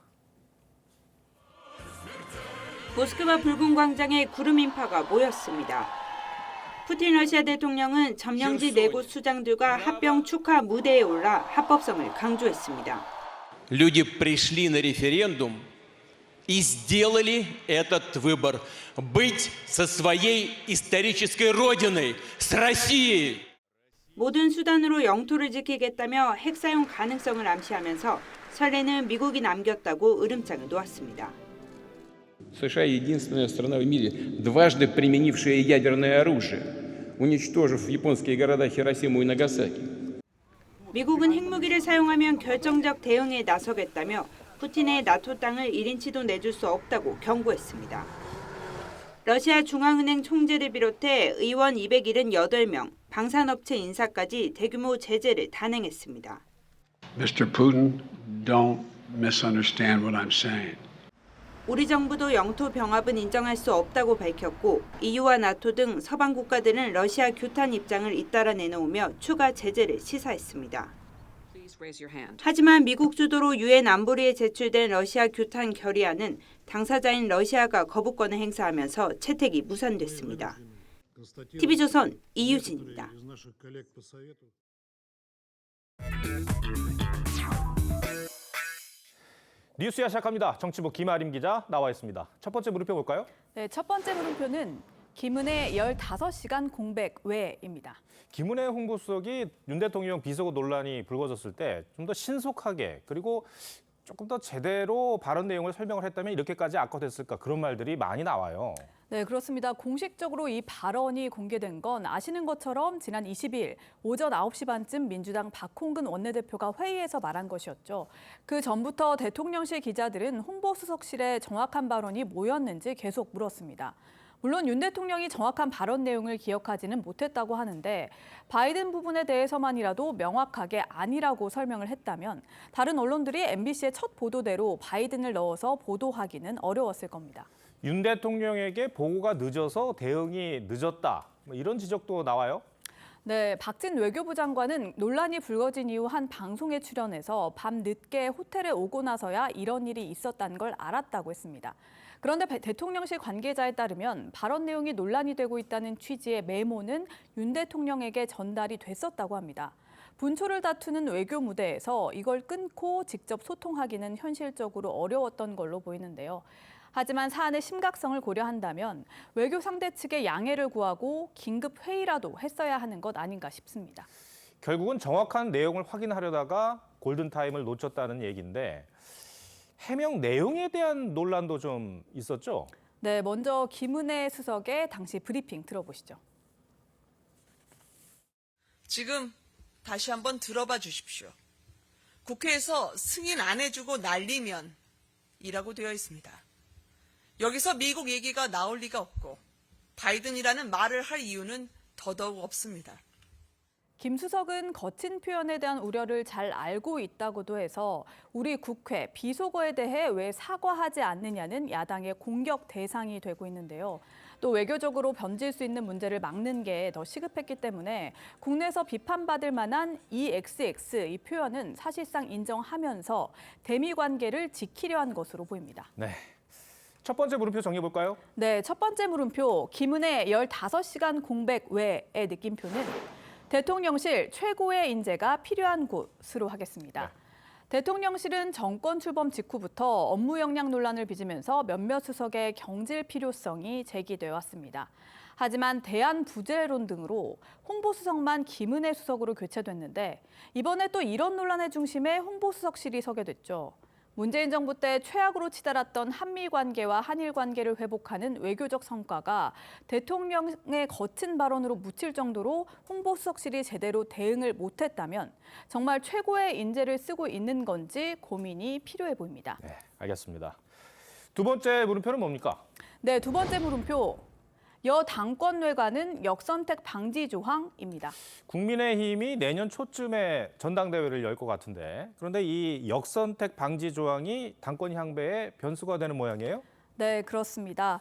[SPEAKER 20] 모스크바 붉은 광장에 구름 인파가 모였습니다. 푸틴 러시아 대통령은 점령지 4곳 수장들과 합병 축하 무대에 올라 합법성을 강조했습니다.
[SPEAKER 27] Люди пришли на референдум и сделали этот выбор быть со своей исторической родиной, с Россией.
[SPEAKER 20] 모든 수단으로 영토를 지키겠다며 핵 사용 가능성을 암시하면서 설레는 미국이 남겼다고 으름장을 놓았습니다.
[SPEAKER 28] США единственная страна в мире, дважды применившая ядерное оружие, уничтожив японские города Хиросиму и Нагасаки.
[SPEAKER 20] 미국은 핵무기를 사용하면 결정적 대응에 나서겠다며 푸틴의 나토 땅을 1인치도 내줄 수 없다고 경고했습니다. 러시아 중앙은행 총재를 비롯해 의원 278명, 방산업체 인사까지 대규모 제재를 단행했습니다.
[SPEAKER 29] Mr. Putin, don't misunderstand what I'm saying.
[SPEAKER 20] 우리 정부도 영토 병합은 인정할 수 없다고 밝혔고 EU와 나토 등 서방 국가들은 러시아 규탄 입장을 잇따라 내놓으며 추가 제재를 시사했습니다. 하지만 미국 주도로 유엔 안보리에 제출된 러시아 규탄 결의안은 당사자인 러시아가 거부권을 행사하면서 채택이 무산됐습니다. TV조선 이유진입니다.
[SPEAKER 2] 뉴스야 시작합니다. 정치부 김아림 기자 나와 있습니다. 첫 번째 물음표 볼까요?
[SPEAKER 30] 네, 첫 번째 물음표는
[SPEAKER 3] 김은혜 15시간 공백 외입니다.
[SPEAKER 2] 김은혜 홍보수석이 윤 대통령 비속어 논란이 불거졌을 때 좀 더 신속하게 그리고 조금 더 제대로 발언 내용을 설명을 했다면 이렇게까지 악화됐을까 그런 말들이 많이 나와요.
[SPEAKER 3] 네, 그렇습니다. 공식적으로 이 발언이 공개된 건 아시는 것처럼 지난 20일 오전 9시 반쯤 민주당 박홍근 원내대표가 회의에서 말한 것이었죠. 그 전부터 대통령실 기자들은 홍보수석실의 정확한 발언이 뭐였는지 계속 물었습니다. 물론 윤 대통령이 정확한 발언 내용을 기억하지는 못했다고 하는데 바이든 부분에 대해서만이라도 명확하게 아니라고 설명을 했다면 다른 언론들이 MBC의 첫 보도대로 바이든을 넣어서 보도하기는 어려웠을 겁니다.
[SPEAKER 2] 윤 대통령에게 보고가 늦어서 대응이 늦었다. 이런 지적도 나와요?
[SPEAKER 3] 네, 박진 외교부 장관은 논란이 불거진 이후 한 방송에 출연해서 밤 늦게 호텔에 오고 나서야 이런 일이 있었다는 걸 알았다고 했습니다. 그런데 대통령실 관계자에 따르면 발언 내용이 논란이 되고 있다는 취지의 메모는 윤 대통령에게 전달이 됐었다고 합니다. 분초를 다투는 외교 무대에서 이걸 끊고 직접 소통하기는 현실적으로 어려웠던 걸로 보이는데요. 하지만 사안의 심각성을 고려한다면 외교 상대 측의 양해를 구하고 긴급 회의라도 했어야 하는 것 아닌가 싶습니다.
[SPEAKER 2] 결국은 정확한 내용을 확인하려다가 골든타임을 놓쳤다는 얘기인데 해명 내용에 대한 논란도 좀 있었죠?
[SPEAKER 3] 네, 먼저 김은혜 수석의 당시 브리핑 들어보시죠.
[SPEAKER 4] 지금 다시 한번 들어봐 주십시오. 국회에서 승인 안 해주고 날리면 이라고 되어 있습니다. 여기서 미국 얘기가 나올 리가 없고 바이든이라는 말을 할 이유는 더더욱 없습니다.
[SPEAKER 3] 김 수석은 거친 표현에 대한 우려를 잘 알고 있다고도 해서 우리 국회 비속어에 대해 왜 사과하지 않느냐는 야당의 공격 대상이 되고 있는데요. 또 외교적으로 번질 수 있는 문제를 막는 게 더 시급했기 때문에 국내에서 비판받을 만한 EXX 이 표현은 사실상 인정하면서 대미 관계를 지키려 한 것으로 보입니다.
[SPEAKER 2] 네. 첫 번째 물음표 정리해볼까요?
[SPEAKER 3] 네, 첫 번째 물음표 김은혜 15시간 공백 외의 느낌표는 대통령실 최고의 인재가 필요한 곳으로 하겠습니다.
[SPEAKER 2] 네.
[SPEAKER 3] 대통령실은 정권 출범 직후부터 업무 역량 논란을 빚으면서 몇몇 수석의 경질 필요성이 제기되어 왔습니다. 하지만 대안부재론 등으로 홍보수석만 김은혜 수석으로 교체됐는데 이번에 또 이런 논란의 중심에 홍보수석실이 서게 됐죠. 문재인 정부 때 최악으로 치달았던 한미 관계와 한일 관계를 회복하는 외교적 성과가 대통령의 거친 발언으로 묻힐 정도로 홍보수석실이 제대로 대응을 못했다면 정말 최고의 인재를 쓰고 있는 건지 고민이 필요해 보입니다.
[SPEAKER 2] 네, 알겠습니다. 두 번째 물음표는 뭡니까?
[SPEAKER 3] 네, 두 번째 물음표. 여당권 외과는 역선택 방지 조항입니다.
[SPEAKER 2] 국민의힘이 내년 초쯤에 전당대회를 열 것 같은데 그런데 이 역선택 방지 조항이 당권 향배에 변수가 되는 모양이에요?
[SPEAKER 3] 네, 그렇습니다.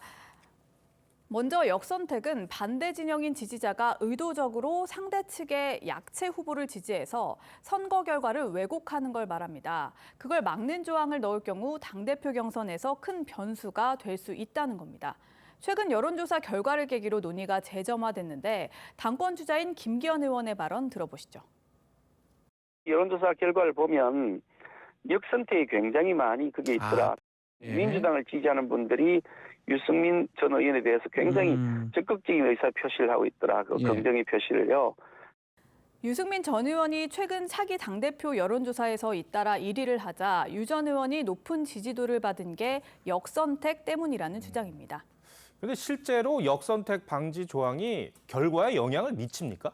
[SPEAKER 3] 먼저 역선택은 반대 진영인 지지자가 의도적으로 상대 측의 약체 후보를 지지해서 선거 결과를 왜곡하는 걸 말합니다. 그걸 막는 조항을 넣을 경우 당대표 경선에서 큰 변수가 될 수 있다는 겁니다. 최근 여론조사 결과를 계기로 논의가 재점화됐는데 당권 주자인 김기현 의원의 발언 들어보시죠.
[SPEAKER 6] 여론조사 결과를 보면 역선택이 굉장히 많이 그게 있더라.
[SPEAKER 10] 예.
[SPEAKER 6] 민주당을 지지하는 분들이 유승민 전 의원에 대해서 굉장히 적극적인 의사 표시를 하고 있더라. 그 긍정의 표시를요.
[SPEAKER 3] 유승민 전 의원이 최근 차기 당대표 여론조사에서 잇따라 1위를 하자 유 전 의원이 높은 지지도를 받은 게 역선택 때문이라는 주장입니다.
[SPEAKER 2] 그런데 실제로 역선택 방지 조항이 결과에 영향을 미칩니까?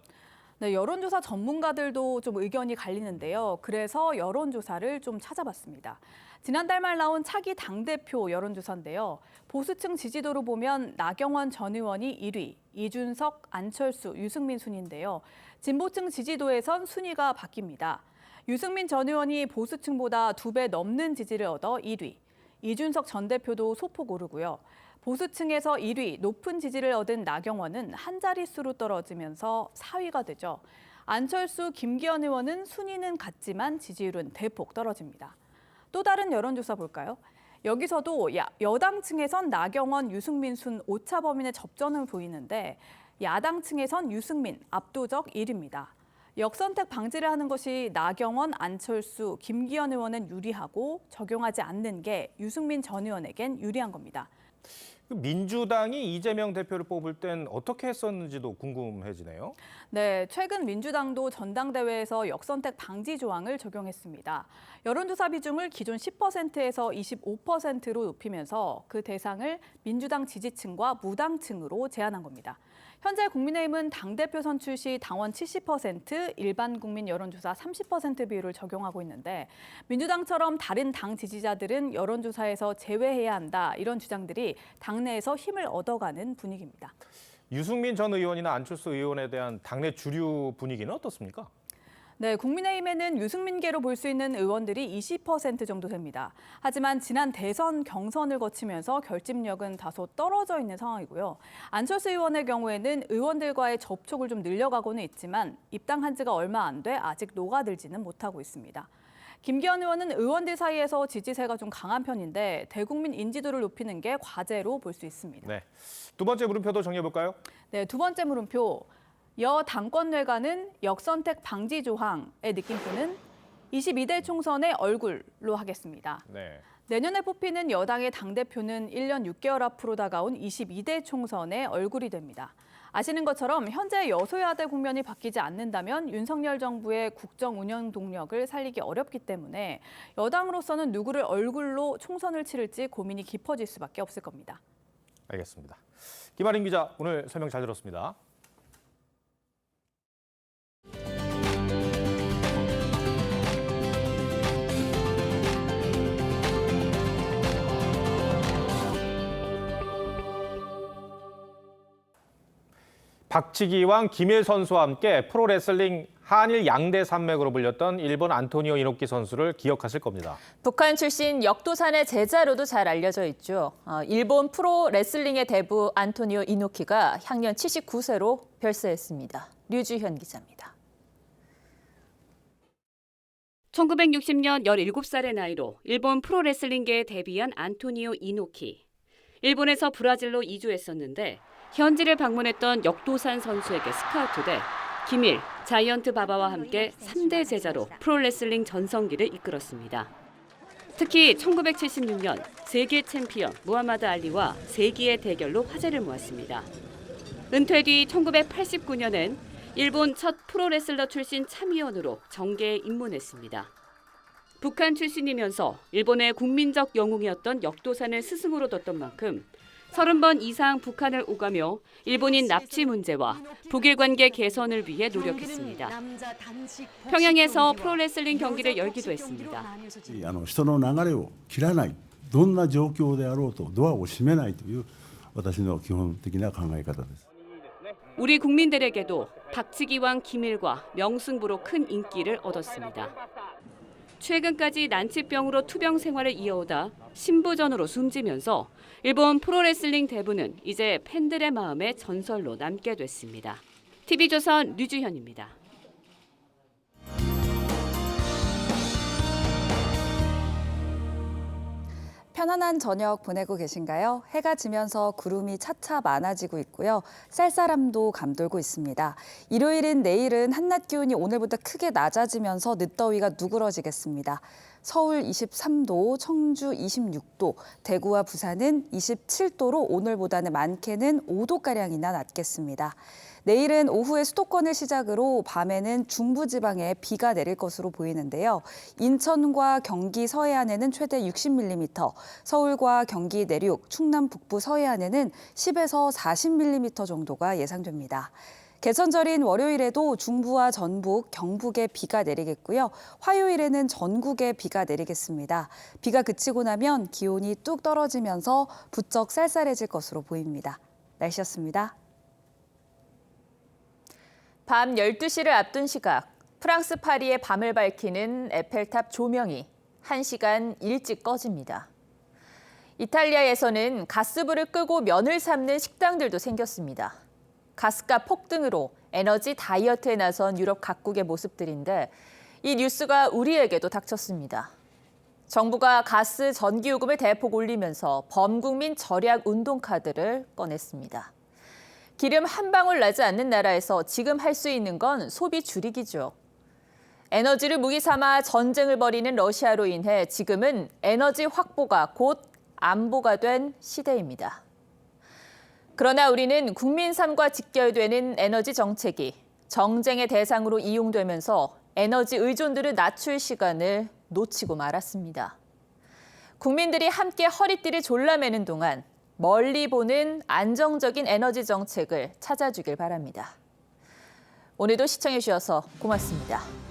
[SPEAKER 3] 네, 여론조사 전문가들도 좀 의견이 갈리는데요. 그래서 여론조사를 좀 찾아봤습니다. 지난달 말 나온 차기 당대표 여론조사인데요. 보수층 지지도로 보면 나경원 전 의원이 1위, 이준석, 안철수, 유승민 순인데요. 진보층 지지도에선 순위가 바뀝니다. 유승민 전 의원이 보수층보다 2배 넘는 지지를 얻어 1위, 이준석 전 대표도 소폭 오르고요. 보수층에서 1위, 높은 지지를 얻은 나경원은 한 자릿수로 떨어지면서 4위가 되죠. 안철수, 김기현 의원은 순위는 같지만 지지율은 대폭 떨어집니다. 또 다른 여론조사 볼까요? 여기서도 여당층에선 나경원, 유승민 순 오차 범인의 접전을 보이는데 야당층에선 유승민 압도적 1위입니다. 역선택 방지를 하는 것이 나경원, 안철수, 김기현 의원은 유리하고 적용하지 않는 게 유승민 전 의원에겐 유리한 겁니다.
[SPEAKER 2] 민주당이 이재명 대표를 뽑을 땐 어떻게 했었는지도 궁금해지네요.
[SPEAKER 3] 네, 최근 민주당도 전당대회에서 역선택 방지 조항을 적용했습니다. 여론조사 비중을 기존 10%에서 25%로 높이면서 그 대상을 민주당 지지층과 무당층으로 제한한 겁니다. 현재 국민의힘은 당대표 선출 시 당원 70%, 일반 국민 여론조사 30% 비율을 적용하고 있는데 민주당처럼 다른 당 지지자들은 여론조사에서 제외해야 한다 이런 주장들이 당내에서 힘을 얻어가는 분위기입니다.
[SPEAKER 2] 유승민 전 의원이나 안철수 의원에 대한 당내 주류 분위기는 어떻습니까?
[SPEAKER 3] 네, 국민의힘에는 유승민계로 볼 수 있는 의원들이 20% 정도 됩니다. 하지만 지난 대선 경선을 거치면서 결집력은 다소 떨어져 있는 상황이고요. 안철수 의원의 경우에는 의원들과의 접촉을 좀 늘려가고는 있지만 입당한 지가 얼마 안 돼 아직 녹아들지는 못하고 있습니다. 김기현 의원은 의원들 사이에서 지지세가 좀 강한 편인데 대국민 인지도를 높이는 게 과제로 볼 수 있습니다.
[SPEAKER 2] 네, 두 번째 물음표도 정해볼까요?
[SPEAKER 3] 네, 두 번째 물음표. 여 당권뇌가는 역선택 방지 조항의 느낌표는 22대 총선의 얼굴로 하겠습니다.
[SPEAKER 2] 네.
[SPEAKER 3] 내년에 뽑히는 여당의 당대표는 1년 6개월 앞으로 다가온 22대 총선의 얼굴이 됩니다. 아시는 것처럼 현재 여소야대 국면이 바뀌지 않는다면 윤석열 정부의 국정 운영 동력을 살리기 어렵기 때문에 여당으로서는 누구를 얼굴로 총선을 치를지 고민이 깊어질 수밖에 없을 겁니다.
[SPEAKER 2] 알겠습니다. 김아린 기자, 오늘 설명 잘 들었습니다. 박치기왕 김일 선수와 함께 프로레슬링 한일 양대 산맥으로 불렸던 일본 안토니오 이노키 선수를 기억하실 겁니다.
[SPEAKER 1] 북한 출신 역도산의 제자로도 잘 알려져 있죠. 일본 프로레슬링의 대부 안토니오 이노키가 향년 79세로 별세했습니다. 류주현 기자입니다.
[SPEAKER 5] 1960년 17살의 나이로 일본 프로레슬링계에 데뷔한 안토니오 이노키. 일본에서 브라질로 이주했었는데 현지를 방문했던 역도산 선수에게 스카우트돼 김일, 자이언트 바바와 함께 3대 제자로 프로레슬링 전성기를 이끌었습니다. 특히 1976년 세계 챔피언 무하마드 알리와 세기의 대결로 화제를 모았습니다. 은퇴 뒤 1989년엔 일본 첫 프로레슬러 출신 참의원으로 정계에 입문했습니다. 북한 출신이면서 일본의 국민적 영웅이었던 역도산을 스승으로 뒀던 만큼 30번 이상 북한을 오가며 일본인 납치 문제와 북일 관계 개선을 위해 노력했습니다. 평양에서 프로레슬링 경기를 열기도 했습니다.
[SPEAKER 7] 人の流れを切らない、どんな状況であろうとドアを閉めないという私の基本的な考え方です。
[SPEAKER 5] 우리 국민들에게도 박치기왕 김일과 명승부로 큰 인기를 얻었습니다. 최근까지 난치병으로 투병 생활을 이어오다 신부전으로 숨지면서 일본 프로레슬링 대부는 이제 팬들의 마음에 전설로 남게 됐습니다. TV조선 류주현입니다.
[SPEAKER 17] 편안한 저녁 보내고 계신가요? 해가 지면서 구름이 차차 많아지고 있고요. 쌀쌀함도 감돌고 있습니다. 일요일인 내일은 한낮 기온이 오늘보다 크게 낮아지면서 늦더위가 누그러지겠습니다. 서울 23도, 청주 26도, 대구와 부산은 27도로 오늘보다는 많게는 5도가량이나 낮겠습니다. 내일은 오후에 수도권을 시작으로 밤에는 중부지방에 비가 내릴 것으로 보이는데요. 인천과 경기 서해안에는 최대 60mm, 서울과 경기 내륙, 충남 북부 서해안에는 10에서 40mm 정도가 예상됩니다. 개천절인 월요일에도 중부와 전북, 경북에 비가 내리겠고요. 화요일에는 전국에 비가 내리겠습니다. 비가 그치고 나면 기온이 뚝 떨어지면서 부쩍 쌀쌀해질 것으로 보입니다. 날씨였습니다.
[SPEAKER 1] 밤 12시를 앞둔 시각, 프랑스 파리의 밤을 밝히는 에펠탑 조명이 1시간 일찍 꺼집니다. 이탈리아에서는 가스불을 끄고 면을 삶는 식당들도 생겼습니다. 가스값 폭등으로 에너지 다이어트에 나선 유럽 각국의 모습들인데 이 뉴스가 우리에게도 닥쳤습니다. 정부가 가스 전기요금을 대폭 올리면서 범국민 절약 운동카드를 꺼냈습니다. 기름 한 방울 나지 않는 나라에서 지금 할 수 있는 건 소비 줄이기죠. 에너지를 무기 삼아 전쟁을 벌이는 러시아로 인해 지금은 에너지 확보가 곧 안보가 된 시대입니다. 그러나 우리는 국민 삶과 직결되는 에너지 정책이 정쟁의 대상으로 이용되면서 에너지 의존도를 낮출 시간을 놓치고 말았습니다. 국민들이 함께 허리띠를 졸라매는 동안 멀리 보는 안정적인 에너지 정책을 찾아주길 바랍니다. 오늘도 시청해 주셔서 고맙습니다.